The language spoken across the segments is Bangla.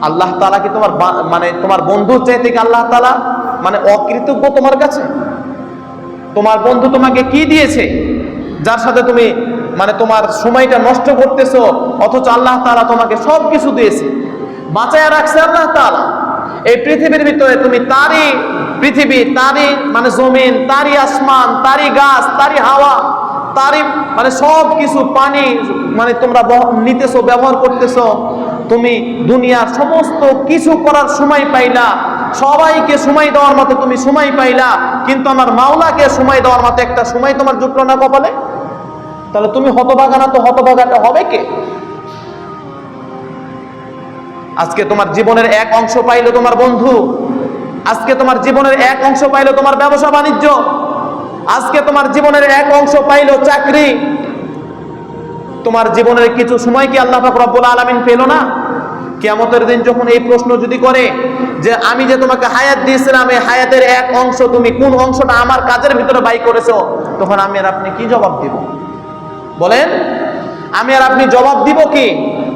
আল্লাহ তাআলা কি তোমার মানে তোমার বন্ধুর চাইতে কি আল্লাহ তাআলা মানে অকৃতজ্ঞ তোমার কাছে? তোমার বন্ধু তোমাকে কি দিয়েছে যার সাথে তুমি মানে তোমার সময়টা নষ্ট করতেছো, অথচ আল্লাহ তাআলা তোমাকে সব কিছু দিয়েছে, বাঁচায় রাখছে আল্লাহ তাআলা। এই পৃথিবীর ভিতরে তুমি তারই পৃথিবী, তারই মানে জমিন, তারই আসমান, তারই গাছ, তারই হাওয়া, তারই মানে সব কিছু পানি মানে তোমরা নিতেছো, ব্যবহার করতেছো। তুমি দুনিয়ার সমস্ত কিছু করার সময় পাইলা, সবাইকে সময় দেওয়ার মতো তুমি সময় পাইলা, কিন্তু আমার মাওলাকে সময় দেওয়ার মতো একটা সময় তোমার জুটলো না কপালে। তাহলে তুমি হতভাগা না, তো হতভাগাটা হবে কে? আজকে তোমার জীবনের এক অংশ পাইলো তোমার বন্ধু, আজকে তোমার জীবনের এক অংশ পাইলো তোমার ব্যবসা বাণিজ্য, আজকে তোমার জীবনের এক অংশ পাইলো চাকরি। তোমার জীবনের কিছু সময় কি আল্লাহ পাক রব্বুল আলামিন পেল না? কিয়ামতের দিন যখন এই প্রশ্ন যদি করে যে আমি যে তোমাকে হায়াত দিয়েছিলাম, এই হায়াতের এক অংশ তুমি কোন অংশটা আমার কাজের ভিতরে ব্যয় করেছো, তখন আমি আর আপনি কি জবাব দিব? বলেন, আমি আর আপনি জবাব দিব কি?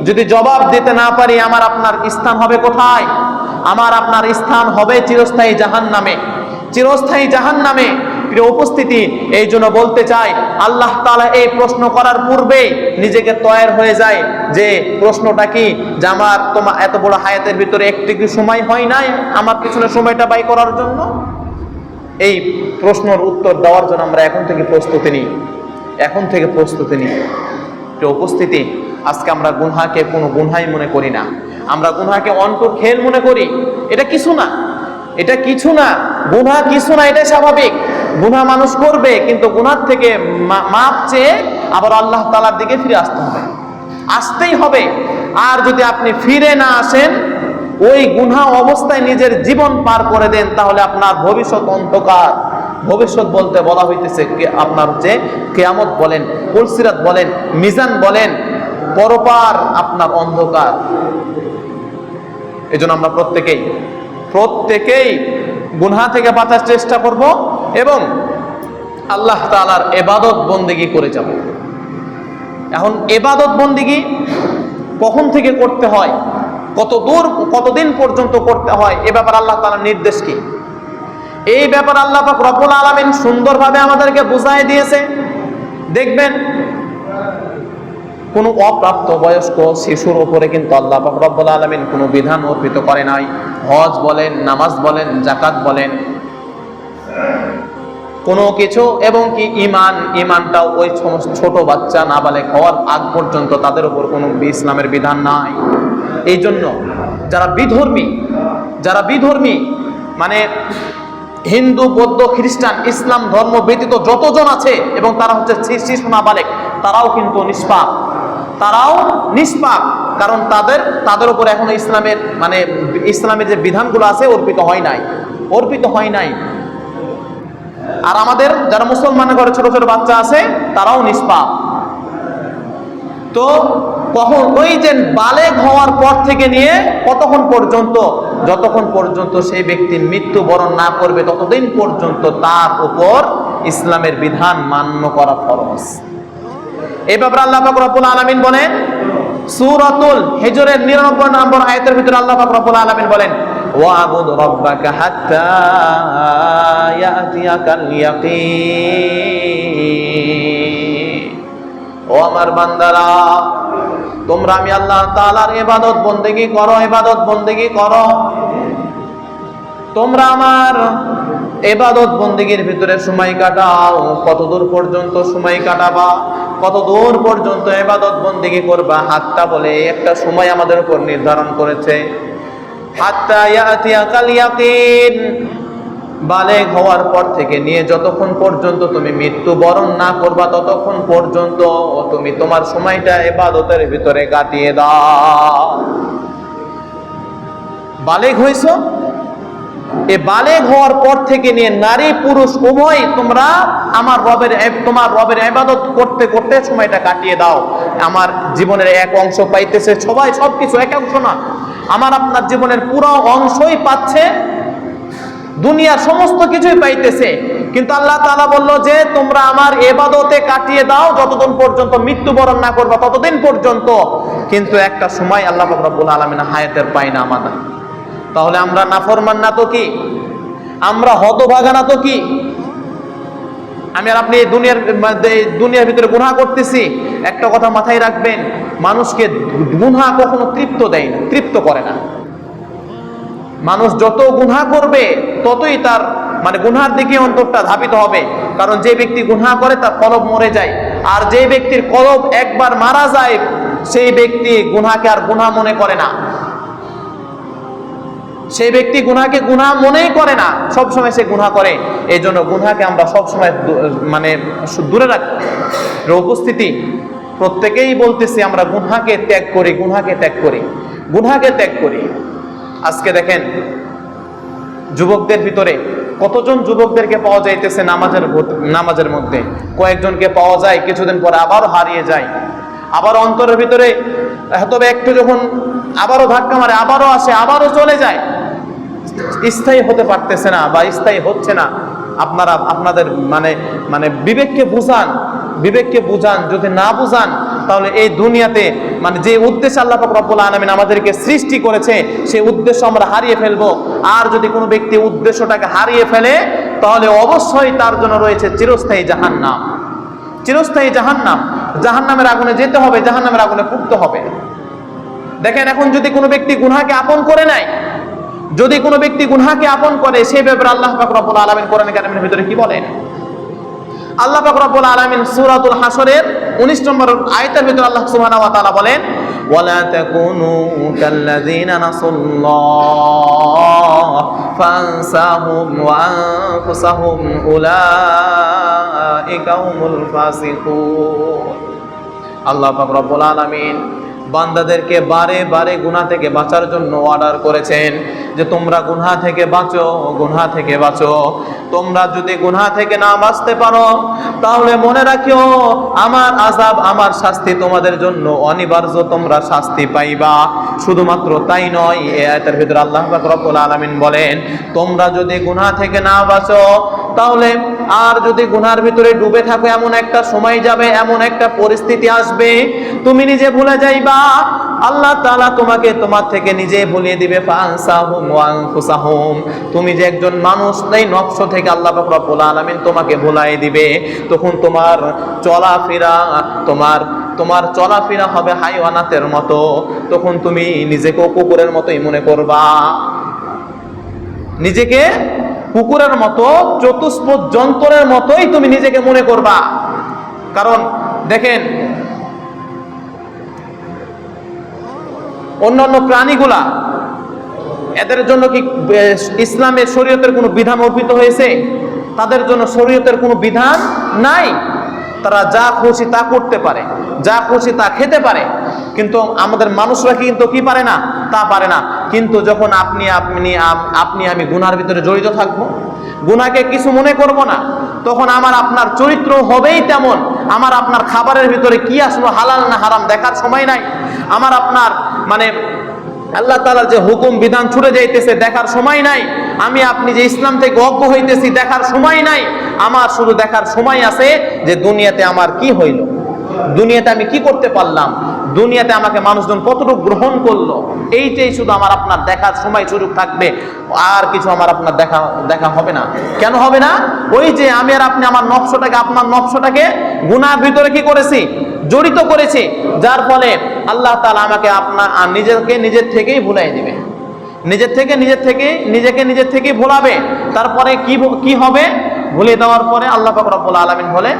যদি জবাব দিতে না পারি, আমার আপনার স্থান হবে কোথায়? আমার আপনার স্থান হবে চিরস্থায়ী জাহান্নামে, চিরস্থায়ী জাহান্নামে। প্রিয় উপস্থিতি, এই জন্য বলতে চাই, আল্লাহ তাআলা এই প্রশ্ন করার পূর্বে নিজেকে তৈরি হয়ে যায় যে প্রশ্নটা কি, যে আমার তোমার এত বড় হায়াতের ভিতরে একটু কি সময় হয় নাই আমার পিছনে সময়টা ব্যয় করার জন্য? এই প্রশ্নের উত্তর দেওয়ার জন্য আমরা এখন থেকে প্রস্তুতি নিই, এখন থেকে প্রস্তুতি নিই। প্রিয় উপস্থিতি, আজকে আমরা গুনহাকে কোনো গুনহাই মনে করি না, আমরা গুনহাকে অন্তর খেল মনে করি। এটা কিছু না, এটা কিছু না, গুনহা কিছু না, এটা স্বাভাবিক। গুনহা মানুষ করবে, কিন্তু গুনহার থেকে মাপ চেয়ে আবার আল্লাহ তাআলার দিকে ফিরে আসতে হবে, আসতেই হবে। আর যদি আপনি ফিরে না আসেন, ওই গুনহা অবস্থায় নিজের জীবন পার করে দেন, তাহলে আপনার ভবিষ্যৎ অন্ধকার। ভবিষ্যৎ বলতে বলা হইতেছে আপনার হচ্ছে কিয়ামত বলেন, পুলসিরাত বলেন, মিজান বলেন, পরপার আপনার অন্ধকার। এজন্য আমরা প্রত্যেকেই গুনহা থেকে বাঁচার চেষ্টা করব এবং আল্লাহ তাআলার ইবাদত বন্দেগী করে যাব। এখন ইবাদত বন্দেগী কখন থেকে করতে হয়, কতদিন পর্যন্ত করতে হয়, এ ব্যাপার আল্লাহ তাআলার নির্দেশ কি? এই ব্যাপার আল্লাহ পাক রব্বুল আলামিন সুন্দরভাবে আমাদেরকে বুঝাই দিয়েছে। দেখবেন, কোনো অপ্রাপ্ত বয়স্ক শিশুর উপরে কিন্তু আল্লাহ পাক রব্বুল আলামিন কোনো বিধান অর্পিত করে নাই। হজ বলেন, নামাজ বলেন, যাকাত বলেন, কোনো কিছু, এবং কি ইমানটাও ওই সমস্ত ছোট বাচ্চা নাবালেগ হওয়ার আগ পর্যন্ত তাদের উপর কোনো ইসলামের বিধান নাই। এই জন্য যারা বিধর্মী মানে হিন্দু, বৌদ্ধ, খ্রিস্টান, ইসলাম ধর্ম ব্যতীত যতজন আছে, এবং তারা হচ্ছে শিশু নাবালেগ, তারাও কিন্তু নিষ্পাপ, কারণ তাদের উপর এখনো ইসলামের যে বিধানগুলো আছে অর্পিত হয় নাই। আর আমাদের যারা মুসলমান ঘরে ছোট ছোট বাচ্চা আছে, তারাও নিষ্পাপ। তো কখন ওই যে বালেগ হওয়ার পর থেকে নিয়ে কতক্ষণ পর্যন্ত, যতক্ষণ পর্যন্ত সেই ব্যক্তি মৃত্যুবরণ না করবে, ততদিন পর্যন্ত তার উপর ইসলামের বিধান মান্য করা ফরজ। এই ব্যাপারে আল্লাহ পাক রব্বুল আলামিন বলেন, সূরাতুল হিজরের 99 নম্বর আয়াতের ভিতরে আল্লাহ পাক রব্বুল আলামিন বলেন, ওয়াবুদ রাব্বাকা হাত্তা ইয়াতিয়াকাল ইয়াকিন। ও আমার বান্দারা, তোমরা আমি আল্লাহ তাআলার ইবাদত বন্দেগী করো। তোমরা আমার ইবাদত বন্দেগীর ভিতরে সময় কাটাও। কতদূর পর্যন্ত সময় কাটাবা, কতদূর পর্যন্ত ইবাদত বন্দেগী করবা? হাত্তা বলে একটা সময় আমাদের উপর নির্ধারণ করেছে, হাত্তা ইয়াতিয়াকাল ইয়াকিন। বালেগ হওয়ার পর থেকে নিয়ে যতক্ষণ পর্যন্ত তুমি মৃত্যুবরণ না করবা, ততক্ষণ পর্যন্ত তুমি তোমার সময়টা ইবাদতের ভিতরে কাটিয়ে দাও। বালেগ হইছো, এই বালেগ হওয়ার পর থেকে নিয়ে নারী পুরুষ উভয় তোমরা তোমার রবের ইবাদত করতে করতে সময়টা কাটিয়ে দাও। আমার জীবনের এক অংশ পাইতেছে সবাই, সবকিছু এক অংশ না, আমার আপনার জীবনের পুরো অংশই পাচ্ছে, দুনিয়ার সমস্ত কিছুই পাইতেছে, কিন্তু আল্লাহ তাআলা বলল যে তোমরা আমার ইবাদতে কাটিয়ে দাও যতদিন পর্যন্ত মৃত্যুবরণ না করবে ততদিন পর্যন্ত। কিন্তু একটা সময় আল্লাহ পাক রব্বুল আলামিন হায়াতের পায় না আমাদের। তাহলে আমরা নাফরমান না তো কি, আমরা হতভাগা না তো কি? আমি আর আপনি দুনিয়ার ভিতরে গুনাহ করতেছি। একটা কথা মাথায় রাখবেন, মানুষকে গুনাহ কখনো তৃপ্ত দেয় না, তৃপ্ত করে না। মানুষ যত গুনাহ করবে ততই তার গুনাহর দিকে অন্তরটা ধাবিত হবে। কারণ যে ব্যক্তি গুনাহ করে তার কলব মরে যায়, আর যে ব্যক্তির কলব একবার মারা যায় সেই ব্যক্তি গুনাহকে আর গুনাহ মনে করে না। সেই ব্যক্তি গুনাহকে গুনাহ মনেই করে না, সব সময় সে গুনাহ করে। এই জন্য গুনাহকে আমরা সব সময় দূরে রাখি। উপস্থিতি প্রত্যেকেই বলতেছি আমরা গুনাহকে ত্যাগ করি, গুনাহকে ত্যাগ করি, গুনাহকে ত্যাগ করি। আজকে দেখেন যুবকদের ভিতরে কতজন যুবকদেরকে পাওয়া যাইতেছে নামাজের মধ্যে, কয়েকজনকে পাওয়া যায়, কিছুদিন পরে আবারও হারিয়ে যায়, আবার অন্তরের ভিতরে হয়তো একটু যখন আবারও ধাক্কা মারে, আবারও আসে, আবারও চলে যায়, স্থায়ী হতে পারতেছে না বা স্থায়ী হচ্ছে না। আপনারা আপনাদের বিবেককে বুঝান। যদি না বুঝান তাহলে এই দুনিয়াতে যে উদ্দেশ্যে আল্লাহ পাক রব্বুল আলামিন আমাদেরকে সৃষ্টি করেছে সেই উদ্দেশ্য আমরা হারিয়ে ফেলবো। আর যদি কোনো ব্যক্তি উদ্দেশ্যটাকে হারিয়ে ফেলে তাহলে অবশ্যই তার জন্য রয়েছে চিরস্থায়ী জাহান্নাম, চিরস্থায়ী জাহান্নাম। জাহান্নামের আগুনে যেতে হবে, জাহান্নামের আগুনে পুড়তে হবে। দেখেন এখন যদি কোনো ব্যক্তি গুনাহকে আপন করে নেয়, যদি কোনো ব্যক্তি গুনাহকে আপন করে, সেই ব্যাপারে আল্লাহ পাক রব্বুল আলামিন কোরআন কারীমের ভিতরে কি বলেন? আল্লাহ পাক রব্বুল আলামিন সূরাতুল হাসরের 19 নম্বর আয়াতের ভিতরে আল্লাহ সুবহানাহু ওয়া তাআলা বলেন, ওয়ালা তাকুনু কাল্লাযিনা নাসুল্লাহ ফানসাহুম ওয়া আনফুসাহুম উলাইকা হুমুল ফাসিকুন। আল্লাহ পাক রব্বুল আলামিন বান্দাদেরকে বারে বারে গুনাহ থেকে বাঁচার জন্য অর্ডার করেছেন যে তোমরা গুনাহ থেকে বাঁচো, গুনাহ থেকে বাঁচো। তোমরা যদি গুনাহ থেকে না বাঁচতে পারো তাহলে মনে রাখিও আমার আযাব, আমার শাস্তি তোমাদের জন্য অনিবার্য, তোমরা শাস্তি পাইবা। শুধুমাত্র তাই নয়, এই আয়াতের ভিতরে আল্লাহ পাক রব্বুল আলামিন বলেন তোমরা যদি গুনাহ থেকে না বাঁচো তাহলে আর যদি গুনার ভিতরে ডুবে থাকো, এমন একটা সময় যাবে, এমন একটা পরিস্থিতি আসবে তুমি নিজে ভুলে যাইবা, আল্লাহ তাআলা তোমাকে তোমার থেকে নিজে ভুলিয়ে দিবে। ফানসাহুম ওয়া আনফুসাহুম, তুমি যে একজন মানুষ, এই নফস থেকে আল্লাহ পাক রব্বুল আলামিন তোমাকে ভুলাই দিবে। তখন তোমার চলাফেরা হবে হাইওয়ানাতের মতো। তখন তুমি নিজেকে কুকুরের মতোই মনে করবা, নিজেকে কুকুরের মতো, চতুষ্পদ যন্ত্রের মতোই তুমি নিজেকে মনে করবা। কারণ দেখেন অন্যান্য প্রাণীগুলা, এদের জন্য কি ইসলামের শরীয়তের কোনো বিধান অর্পিত হয়েছে? তাদের জন্য শরীয়তের কোনো বিধান নাই। তারা যা খুশি তা করতে পারে, যা খুশি তা খেতে পারে। কিন্তু আমাদের মানুষরা কিন্তু কি পারে না, তা পারে না। কিন্তু যখন আপনি আমি গুনার ভিতরে জড়িত থাকবো, গুনাহকে কিছু মনে করব না, তখন আমার আপনার চরিত্র হবেই তেমন। আমার আপনার খাবারের ভিতরে কি আসলো, হালাল না হারাম দেখার সময় নাই। আমার আপনার আল্লাহ তাআলার যে হুকুম বিধান ছুটে যাইতেছে দেখার সময় নাই। আমি আপনি যে ইসলাম থেকে অজ্ঞ হইতেছি দেখার সময় নাই। আমার শুধু দেখার সময় আছে যে দুনিয়াতে আমার কি হইল, দুনিয়াতে আমি কি করতে পারলাম, দুনিয়াতে আমাকে মানুষজন কতটুকু গ্রহণ করলো, এইটাই শুধু আমার আপনার দেখার সময় সুযোগ থাকবে। আর কিছু আমার আপনার দেখা হবে না। কেন হবে না? ওই যে আমি আর আপনি আমার আপনার নফসটাকে গুনাহর ভিতরে কি করেছি, জড়িত করেছি, যার ফলে আল্লাহ তাআলা আমাকে নিজের থেকেই ভুলাই দিবে, নিজেকে থেকেই ভোলাবে। তারপরে কি হবে? ভুলে দেওয়ার পরে আল্লাহ পাক রব্বুল আলামিন বলে